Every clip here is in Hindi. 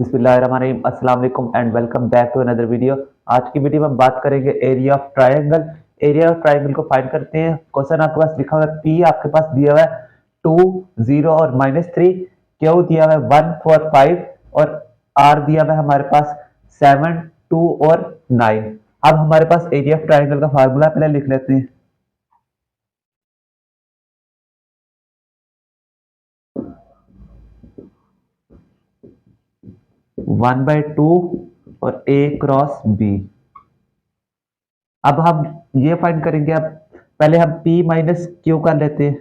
बिस्मिल्लाहिर्रहमानिर्रहीम अस्सलाम वालेकुम and welcome back to another video. आज की वीडियो में हम बात करेंगे area of triangle. Area of triangle को फाइंड करते हैं। क्वेश्चन आपके पास लिखा हुआ है, पी आपके पास दिया हुआ है 2, 0 और -3, क्यू दिया हुआ है 1, 4, 5 और आर दिया हुआ है हमारे पास 7, 2 और 9। अब हमारे पास एरिया ऑफ ट्रायंगल का फार्मूला पहले लिख लेते हैं। वन बाई टू और ए क्रॉस बी। अब हम ये फाइंड करेंगे। अब पहले हम P माइनस क्यू कर लेते हैं।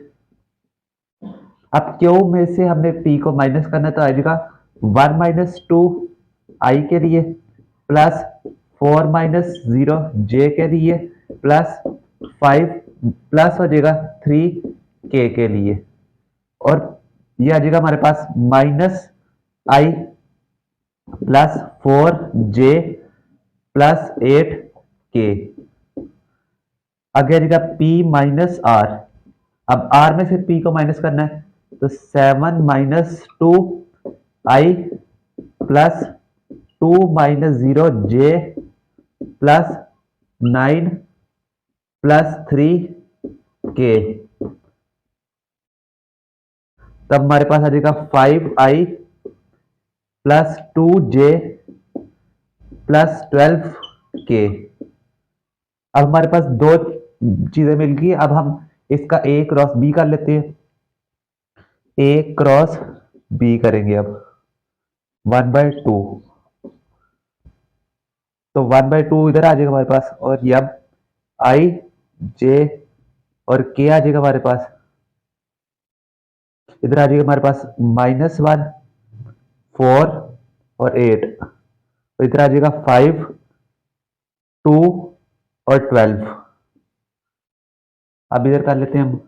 अब क्यू में से हमने P को माइनस करना, तो आएगा 1 माइनस टू आई के लिए प्लस 4 माइनस 0 जे के लिए प्लस 5 प्लस हो जाएगा 3 के लिए। और ये आ जाएगा हमारे पास माइनस आई प्लस 4 जे प्लस 8 के। आगे आ जाएगा P माइनस आर। अब आर में से P को माइनस करना है, तो 7 माइनस टू आई प्लस 2 माइनस 0 जे प्लस 9 प्लस 3 के। तब हमारे पास आ जाएगा 5 आई प्लस 2 जे प्लस 12 के। अब हमारे पास दो चीजें मिल गई। अब हम इसका ए क्रॉस बी कर लेते हैं। ए क्रॉस बी करेंगे। अब 1/2, तो 1/2 इधर आ जाएगा हमारे पास। और ये अब आई जे और के आ जाएगा हमारे पास। इधर आ जाएगा हमारे पास -1, 4 और 8। तो इधर आ जाएगा 5, 2 और 12। अब इधर कर लेते हैं हम।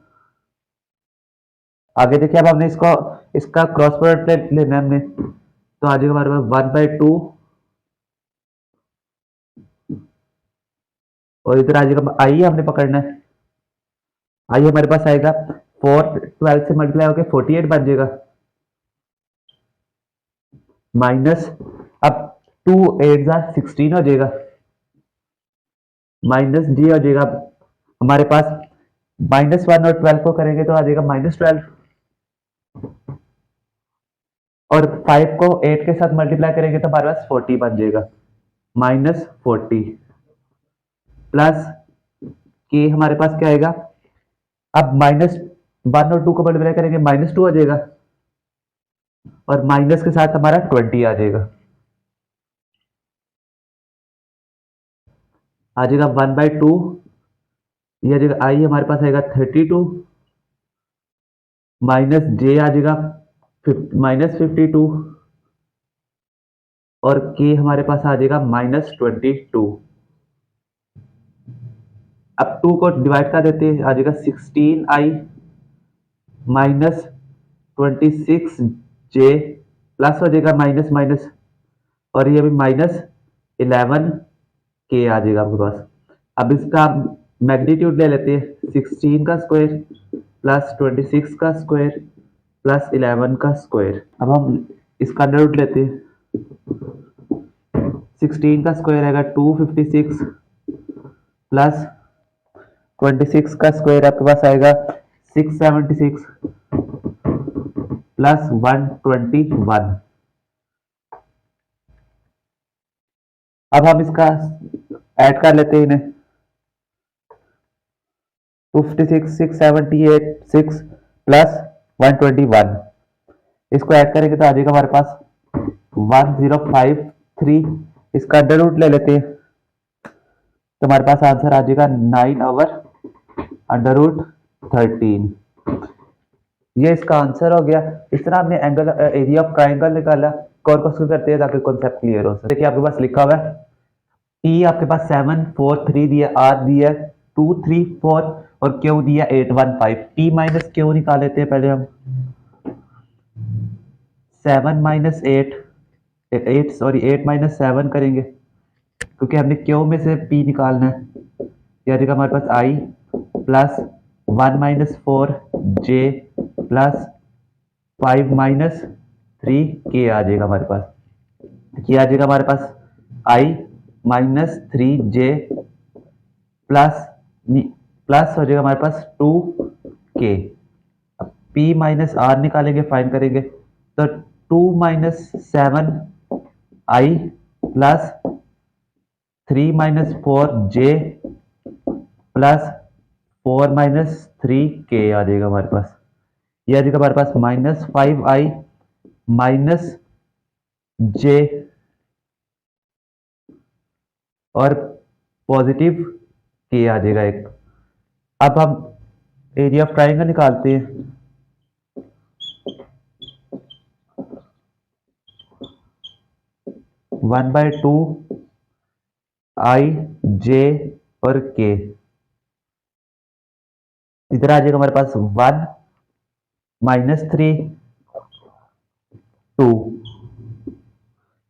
आगे देखिए, अब हमने इसको इसका क्रॉस प्रोडक्ट लेना है हमने, तो आ जाएगा हमारे पास 1/2 और इधर आ जाएगा आई हमने पकड़ना है। आई हमारे पास आएगा 4 12 से मल्टीप्लाई होकर 48 बन जाएगा माइनस। अब 2 8 16 हो जाएगा माइनस जी हो जाएगा। हमारे पास -1 और 12 को करेंगे तो आ जाएगा -12 और 5 को 8 के साथ मल्टीप्लाई करेंगे तो हमारे पास 40 बन जाएगा -40 प्लस के। हमारे पास क्या आएगा, अब -1 और 2 को मल्टीप्लाई करेंगे -2 आ जाएगा और माइनस के साथ हमारा 20 आ जाएगा। आ जाएगा 1/2। ये आ जाएगा आई हमारे पास आएगा 32 माइनस जे आ जाएगा -52 और के हमारे पास आ जाएगा -22। अब 2 को डिवाइड कर देते हैं, आ जाएगा 16 आई माइनस 26 जे प्लस हो जाएगा माइनस माइनस और ये भी -11 के आ जाएगा आपके पास। अब इसका मैग्नीट्यूड ले लेते हैं, 16 का स्क्वायर प्लस 26 का स्क्वायर प्लस 11 का स्क्वायर। अब हम इसका अंडर रूट लेते हैं। 16 का स्क्वायर आएगा 256 प्लस 26 का स्क्वायर आपके पास आएगा 676 प्लस 121। अब हम इसका ऐड कर लेते हैं इन्हें। 56 678 6 प्लस 121। इसको ऐड करेंगे तो आ जाएगा हमारे पास 1053। इसका अंडर रूट ले लेते हैं तो हमारे पास आंसर आ जाएगा 9/√13। ये इसका आंसर हो गया। इस तरह हमने एंगल एरिया ऑफ ट्राइंगल निकाला। और क्वेश्चन करते हैं ताकि कॉन्सेप्ट क्लियर हो सके। देखिए आपके पास लिखा हुआ है, P आपके पास 7 4 3 दिया, R दिया 2 3 4 और Q दिया 8 1 5। P माइनस Q निकाल लेते हैं पहले हम। 7 माइनस 8 8 सॉरी 8 माइनस 7 करेंगे क्योंकि हमने Q में से P निकालना है। यह आ जाएगा हमारे पास I plus 1 minus 4 J plus 5 minus 3 K आ जाएगा हमारे पास। ये आ जाएगा हमारे पास i minus 3j plus plus हो जाएगा हमारे पास 2k। अब p माइनस आर निकालेंगे, फाइंड करेंगे, तो 2 - 7i plus 3 - 4j plus 4 - 3k आ जाएगा हमारे पास। ये आ जाएगा हमारे पास -5i माइनस j और पॉजिटिव k आ जाएगा एक। अब हम एरिया ऑफ ट्राइंगल निकालते हैं। वन बाय टू आई जे और के, इधर आ जाएगा हमारे पास 1 -3 2,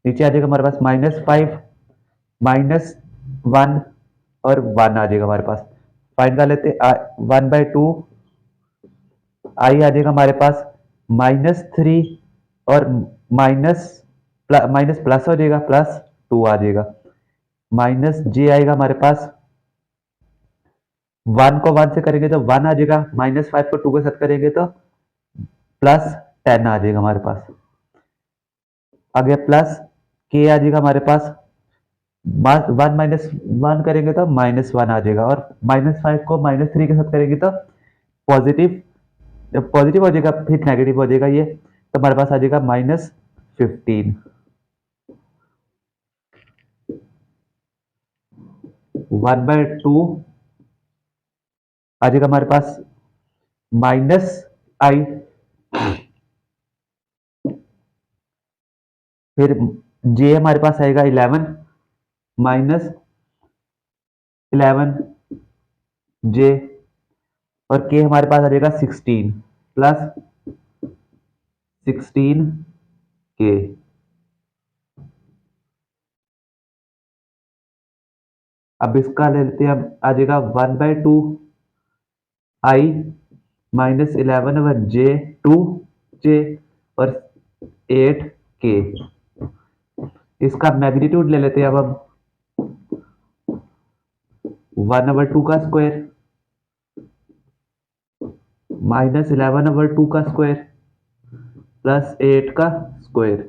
नीचे आ जाएगा हमारे पास -5 -1 और 1 आ जाएगा हमारे पास। फाइंड कर लेते, 1/2 आई आ जाएगा हमारे पास -3 और माइनस प्लस हो जाएगा, +2 आ जाएगा, माइनस जे आएगा हमारे पास, 1 को 1 से करेंगे तो 1 आ जाएगा, -5 को 2 के साथ करेंगे तो +10 आ जाएगा हमारे पास। आगे प्लस के आ जाएगा हमारे पास, 1 - 1 करेंगे तो -1 आ जाएगा, और -5 को -3 के साथ करेंगे तो पॉजिटिव, जब पॉजिटिव हो जाएगा फिर नेगेटिव हो जाएगा ये, तो हमारे पास आ जाएगा -15। 1/2 आ जाएगा हमारे पास -i, फिर जे हमारे पास आएगा 11 -11 जे, और के हमारे पास आ जाएगा 16 +16 के। अब इसका ले लेते हैं, अब आ जाएगा 1/2 आई -11 जे 2 जे और 8 के। इसका मैग्नीट्यूड ले लेते हैं अब हम, 1/2 का स्क्वायर -11/2 का स्क्वायर प्लस 8 का स्क्वायर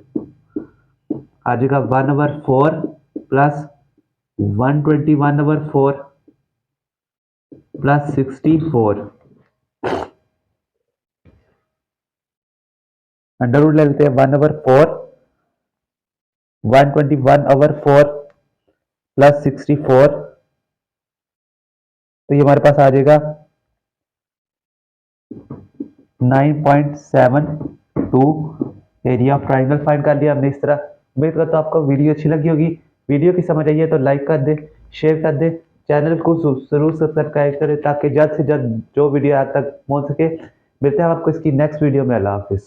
आ जाएगा 1/4 प्लस 121/4 प्लस 64। अंडर रूट ले लेते हैं, 1/4 121/4 प्लस 64, तो ये हमारे पास आ जाएगा 9.72। एरिया ऑफ ट्राइंगल फाइंड कर लिया हमने इस तरह। उम्मीद करता हूं आपको वीडियो अच्छी लगी होगी। वीडियो की समझ आई है तो लाइक कर दे, शेयर कर दे, चैनल को जरूर सब्सक्राइब करें ताकि जल्द से जल्द जो वीडियो आप तक पहुंच सके। मिलते हैं आपको इसकी नेक्स्ट वीडियो में। अल्लाह हाफिज।